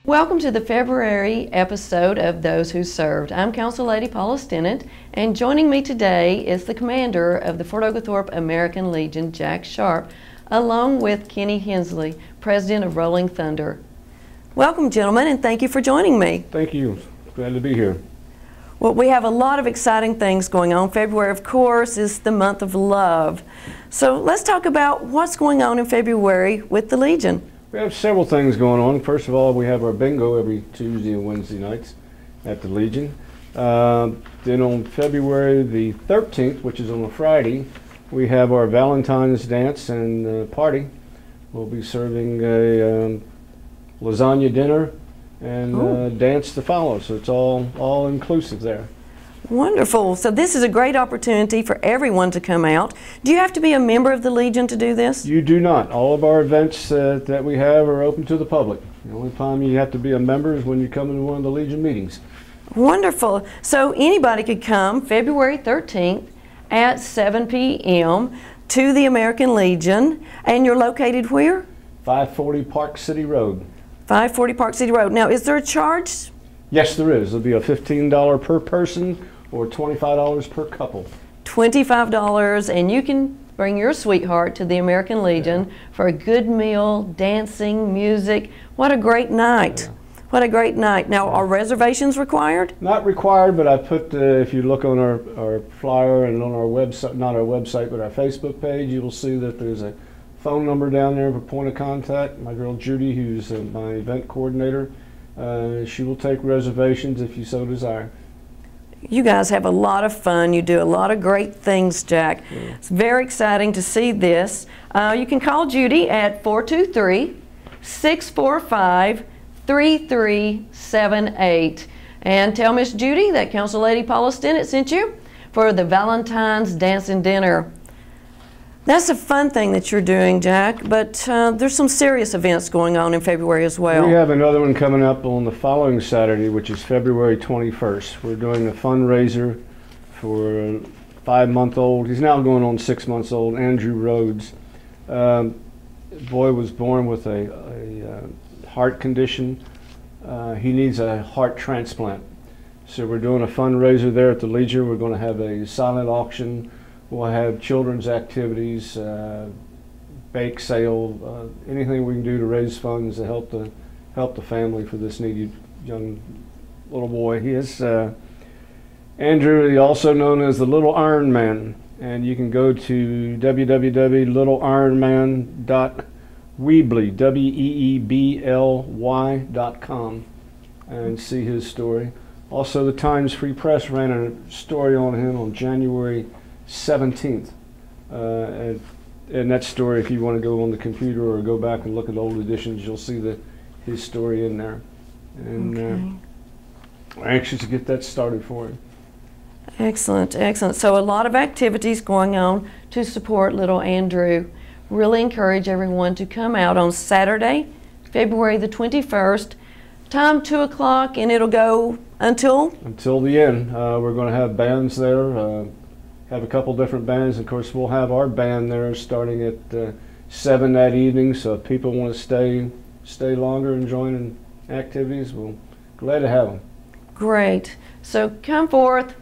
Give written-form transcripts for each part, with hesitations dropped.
Welcome to the February episode of Those Who Served. I'm Council Lady Paula Stinnett, and joining me today is the commander of the Fort Oglethorpe American Legion, Jack Sharp, along with Kenny Hensley, president of Rolling Thunder. Welcome, gentlemen, and thank you for joining me. Thank you. Glad to be here. Well, we have a lot of exciting things going on. February, of course, is the month of love. So let's talk about what's going on in February with the Legion. We have several things going on. First of all, we have our bingo every Tuesday and Wednesday nights at the Legion. Then on February the 13th, which is on a Friday, we have our Valentine's dance and party. We'll be serving a lasagna dinner and dance to follow. So it's all inclusive there. Wonderful. So this is a great opportunity for everyone to come out. Do you have to be a member of the Legion to do this? You do not. All of our events that we have are open to the public. The only time you have to be a member is when you come into one of the Legion meetings. Wonderful. So anybody could come February 13th at 7 p.m. to the American Legion. And you're located where? 540 Park City Road. 540 Park City Road. Now, is there a charge? Yes, there is. There'll be a $15 per person or $25 per couple. $25, and you can bring your sweetheart to the American Legion for a good meal, dancing, music. What a great night. Yeah. What a great night. Now, are reservations required? Not required, but I put, if you look on our flyer and on our website, not our website, but our Facebook page, you will see that there's a phone number down there for point of contact. My girl Judy, who's my event coordinator, she will take reservations if you so desire. You guys have a lot of fun. You do a lot of great things, Jack. Yeah. It's very exciting to see this. You can call Judy at 423-645-3378 and tell Miss Judy that Council Lady Paula Stinnett sent you for the Valentine's Dance and Dinner. That's a fun thing that you're doing, Jack, but there's some serious events going on in February as well. We have another one coming up on the following Saturday, which is February 21st. We're doing a fundraiser for a 5-month-old. He's now going on 6 months old, Andrew Rhodes. Boy was born with a heart condition. He needs a heart transplant. So we're doing a fundraiser there at the Legion. We're going to have a silent auction. We'll have children's activities, bake sale, anything we can do to raise funds to help the family for this needy young little boy. He is Andrew, also known as the Little Iron Man, and you can go to www.littleironman.weebly.com and see his story. Also, the Times Free Press ran a story on him on January 17th, and that story, if you want to go on the computer or go back and look at old editions, you'll see his story in there. And we're anxious to get that started for him. Excellent, excellent. So a lot of activities going on to support little Andrew. Really encourage everyone to come out on Saturday, February the 21st, time 2 o'clock, and it'll go until the end. We're going to have bands there. Have a couple different bands. Of course, we'll have our band there starting at 7 that evening, so if people want to stay longer and join in activities, we're glad to have them. Great. So come forth,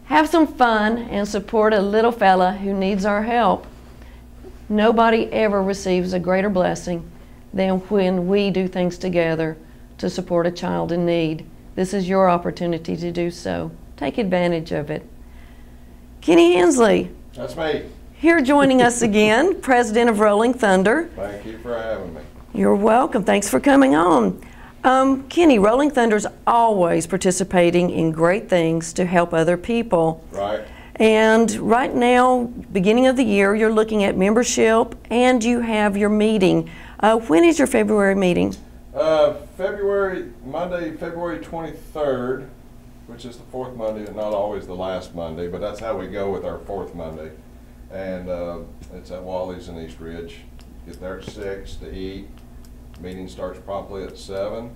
have some fun, and support a little fella who needs our help. Nobody ever receives a greater blessing than when we do things together to support a child in need. This is your opportunity to do so. Take advantage of it. Kenny Hensley. That's me. Here joining us again, president of Rolling Thunder. Thank you for having me. You're welcome. Thanks for coming on. Kenny, Rolling Thunder's always participating in great things to help other people. Right. And right now, beginning of the year, you're looking at membership and you have your meeting. When is your February meeting? Monday, February 23rd. Which is the fourth Monday, and not always the last Monday, but that's how we go with our fourth Monday. And it's at Wally's in East Ridge. Get there at 6 to eat. Meeting starts promptly at 7.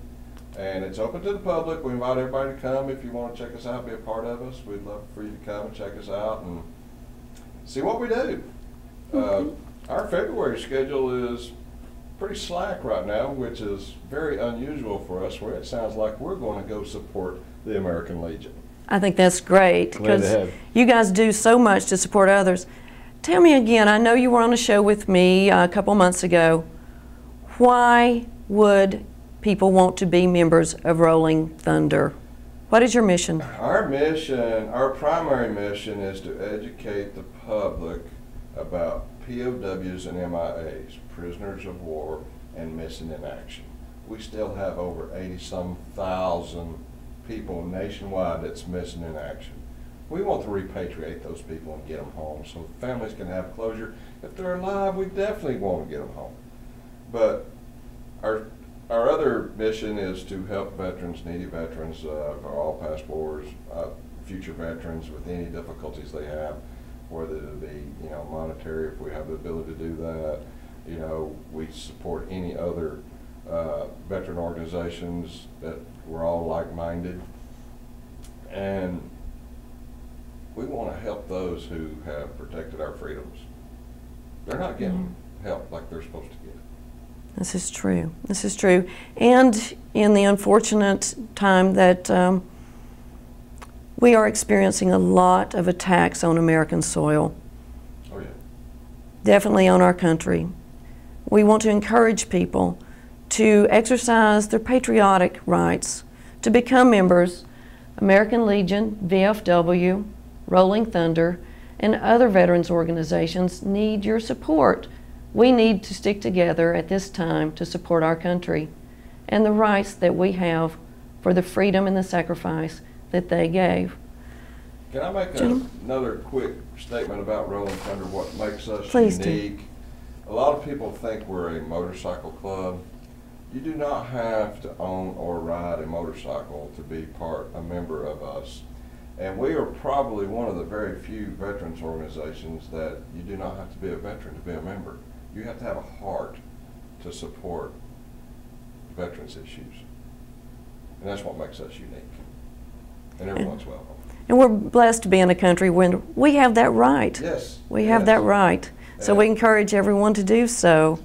And it's open to the public. We invite everybody to come if you want to check us out, be a part of us. We'd love for you to come and check us out and see what we do. Our February schedule is pretty slack right now, which is very unusual for us, where it sounds like we're going to go support the American Legion. I think that's great Glad to because have. you guys do so much to support others. Tell me again, I know you were on a show with me a couple months ago. Why would people want to be members of Rolling Thunder? What is your mission? Our mission, our primary mission, is to educate the public about POWs and MIAs, prisoners of war and missing in action. We still have over 80-some thousand people nationwide that's missing in action. We want to repatriate those people and get them home so families can have closure. If they're alive, we definitely want to get them home. But our other mission is to help veterans, needy veterans, for all past wars, future veterans with any difficulties they have, whether it be, you know, monetary, if we have the ability to do that. You know, we support any other veteran organizations that we're all like-minded. And we want to help those who have protected our freedoms. They're not getting help like they're supposed to get. This is true. This is true. And in the unfortunate time that we are experiencing a lot of attacks on American soil. Oh, yeah. Definitely on our country. We want to encourage people to exercise their patriotic rights, to become members. American Legion, VFW, Rolling Thunder, and other veterans organizations need your support. We need to stick together at this time to support our country and the rights that we have for the freedom and the sacrifice that they gave. Can I make another quick statement about Rolling Thunder, what makes us Please unique? do. A lot of people think we're a motorcycle club. You do not have to own or ride a motorcycle to be a member of us. And we are probably one of the very few veterans organizations that you do not have to be a veteran to be a member. You have to have a heart to support veterans issues. And that's what makes us unique. And everyone's welcome. And we're blessed to be in a country when we have that right. Yes. We have that right. So we encourage everyone to do so.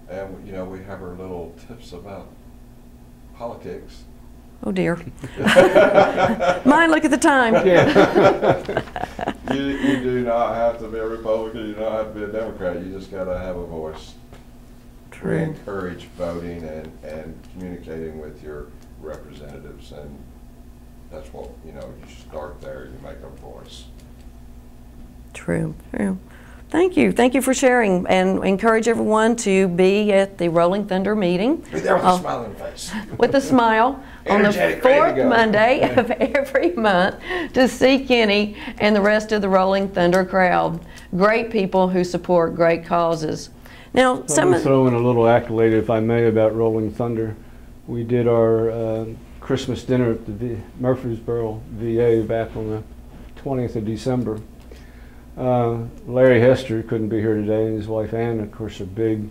And, you know, we have our little tips about politics. Oh dear. Mine, look at the time. Yeah. You do not have to be a Republican, you don't have to be a Democrat, you just gotta have a voice. We True. encourage voting and communicating with your representatives, and that's what, you know, you start there, you make a voice. True. True. Thank you. Thank you for sharing, and encourage everyone to be at the Rolling Thunder meeting. Be there with a smiling face. With a smile on the Energetic, ready to fourth go. Monday of every month to see Kenny and the rest of the Rolling Thunder crowd. Great people who support great causes. Now, Let me throw in a little accolade, if I may, about Rolling Thunder. We did our Christmas dinner at the Murfreesboro VA back on the 20th of December. Larry Hester couldn't be here today, and his wife Ann, of course, are big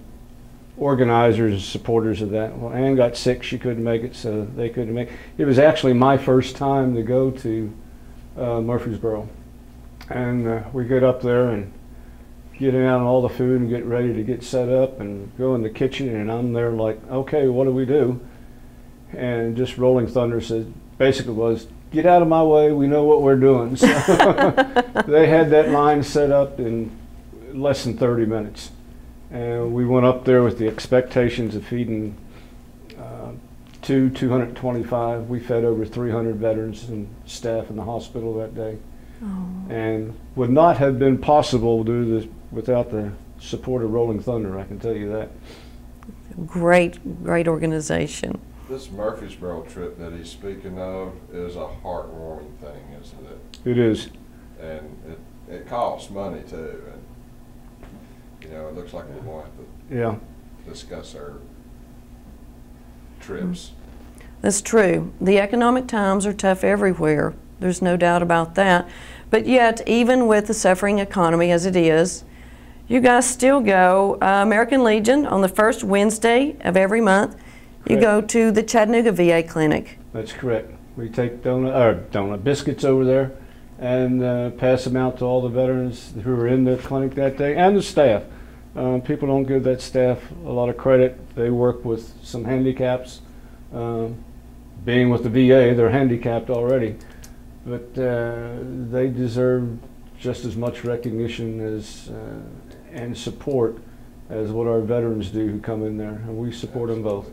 organizers and supporters of that. Well, Ann got sick, she couldn't make it, so they couldn't make it. It was actually my first time to go to Murfreesboro. And we get up there and get out all the food and get ready to get set up and go in the kitchen, and I'm there like, okay, what do we do? And just Rolling Thunder said, basically was, get out of my way, we know what we're doing. So they had that line set up in less than 30 minutes. And we went up there with the expectations of feeding 225. We fed over 300 veterans and staff in the hospital that day. Oh. And would not have been possible to do this without the support of Rolling Thunder, I can tell you that. Great, great organization. This Murfreesboro trip that he's speaking of is a heartwarming thing, isn't it? It is. And it costs money too, and you know, it looks like we're going to have to discuss our trips. That's true. The economic times are tough everywhere. There's no doubt about that. But yet, even with the suffering economy as it is, you guys still go. American Legion on the first Wednesday of every month. You go to the Chattanooga VA clinic. That's correct. We take donut biscuits over there and pass them out to all the veterans who are in the clinic that day and the staff. People don't give that staff a lot of credit. They work with some handicaps. Being with the VA, they're handicapped already, but they deserve just as much recognition as and support as what our veterans do who come in there, and we support them both.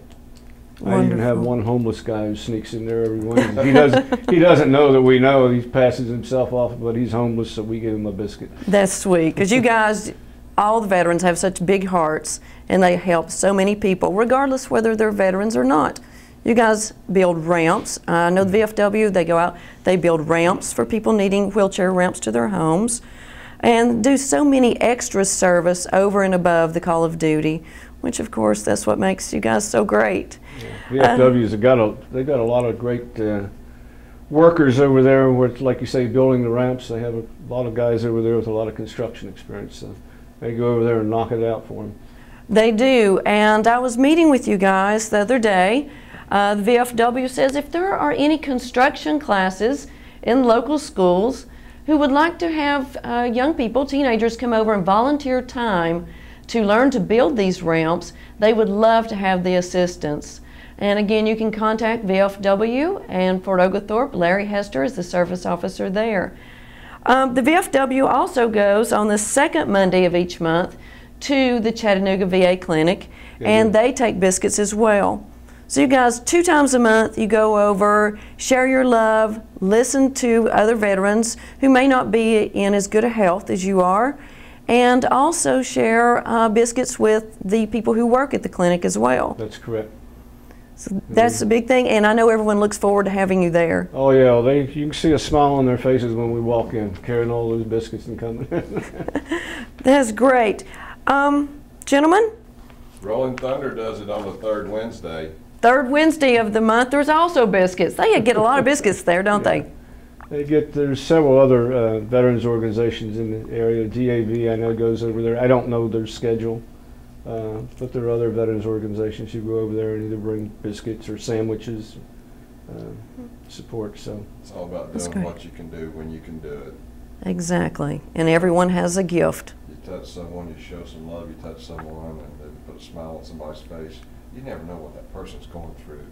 Wonderful. I even have one homeless guy who sneaks in there every Wednesday. He doesn't know that we know. He passes himself off, but he's homeless, so we give him a biscuit. That's sweet, because you guys, all the veterans, have such big hearts, and they help so many people, regardless whether they're veterans or not. You guys build ramps. I know the VFW, they go out, they build ramps for people needing wheelchair ramps to their homes, and do so many extra service over and above the call of duty, which of course that's what makes you guys so great. Yeah. VFW's they've got a lot of great workers over there with, like you say, building the ramps. They have a lot of guys over there with a lot of construction experience, so they go over there and knock it out for them. They do, and I was meeting with you guys the other day. The VFW says if there are any construction classes in local schools who would like to have young people, teenagers, come over and volunteer time to learn to build these ramps, they would love to have the assistance. And again, you can contact VFW and Fort Oglethorpe. Larry Hester is the service officer there. The VFW also goes on the second Monday of each month to the Chattanooga VA Clinic, and they take biscuits as well. So you guys, 2 times a month, you go over, share your love, listen to other veterans who may not be in as good a health as you are, and also share biscuits with the people who work at the clinic as well. That's correct. So that's a big thing, and I know everyone looks forward to having you there. Oh yeah, you can see a smile on their faces when we walk in, carrying all those biscuits and coming. That's great. Gentlemen? Rolling Thunder does it on the 3rd Wednesday. 3rd Wednesday of the month, there's also biscuits. They get a lot of biscuits there, don't they? There's several other veterans organizations in the area. DAV, I know, goes over there. I don't know their schedule, but there are other veterans organizations who go over there and either bring biscuits or sandwiches, support. So it's all about doing what you can do when you can do it. Exactly, and everyone has a gift. You touch someone, you show some love, you touch someone, and they put a smile on somebody's face. You never know what that person's going through,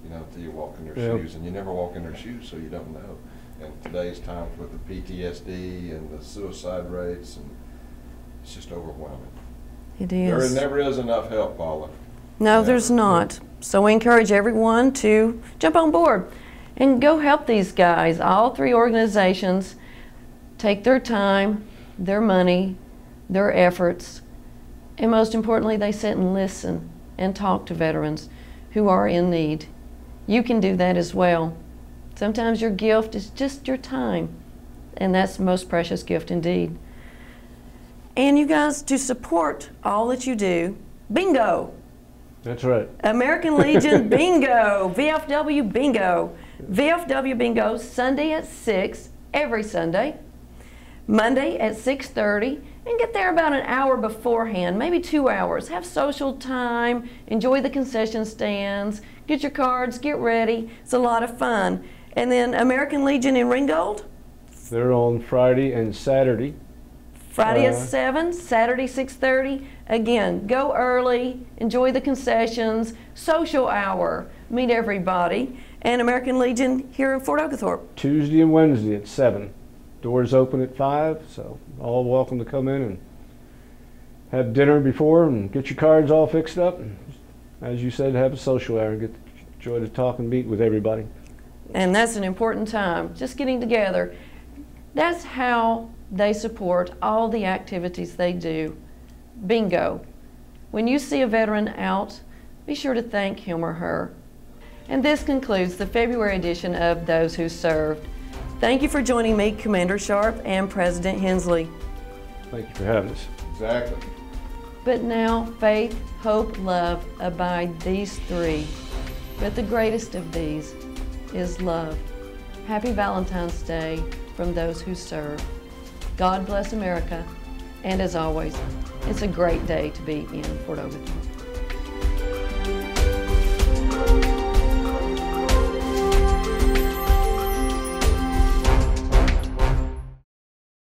until you walk in their shoes, and you never walk in their shoes, so you don't know. And today's times with the PTSD and the suicide rates, and it's just overwhelming. It is. There never is enough help, Paula. No, there's not. So we encourage everyone to jump on board and go help these guys. All 3 organizations take their time, their money, their efforts, and most importantly, they sit and listen and talk to veterans who are in need. You can do that as well. Sometimes your gift is just your time, and that's the most precious gift indeed. And you guys, to support all that you do, bingo! That's right. American Legion bingo, VFW bingo. VFW bingo, Sunday at 6, every Sunday. Monday at 6:30, and get there about an hour beforehand, maybe 2 hours. Have social time, enjoy the concession stands, get your cards, get ready. It's a lot of fun. And then American Legion in Ringgold? They're on Friday and Saturday. Friday at 7, Saturday 6:30. Again, go early, enjoy the concessions, social hour, meet everybody. And American Legion here in Fort Oglethorpe. Tuesday and Wednesday at 7. Doors open at 5, so all welcome to come in and have dinner before and get your cards all fixed up. And, as you said, have a social hour and get the joy to talk and meet with everybody. And that's an important time, just getting together. That's how they support all the activities they do. Bingo. When you see a veteran out, be sure to thank him or her. And this concludes the February edition of Those Who Served. Thank you for joining me, Commander Sharp and President Hensley. Thank you for having us. Exactly. But now, faith, hope, love abide these 3. But the greatest of these is love. Happy Valentine's Day from Those Who Serve. God bless America. And as always, it's a great day to be in Fort Oglethorpe.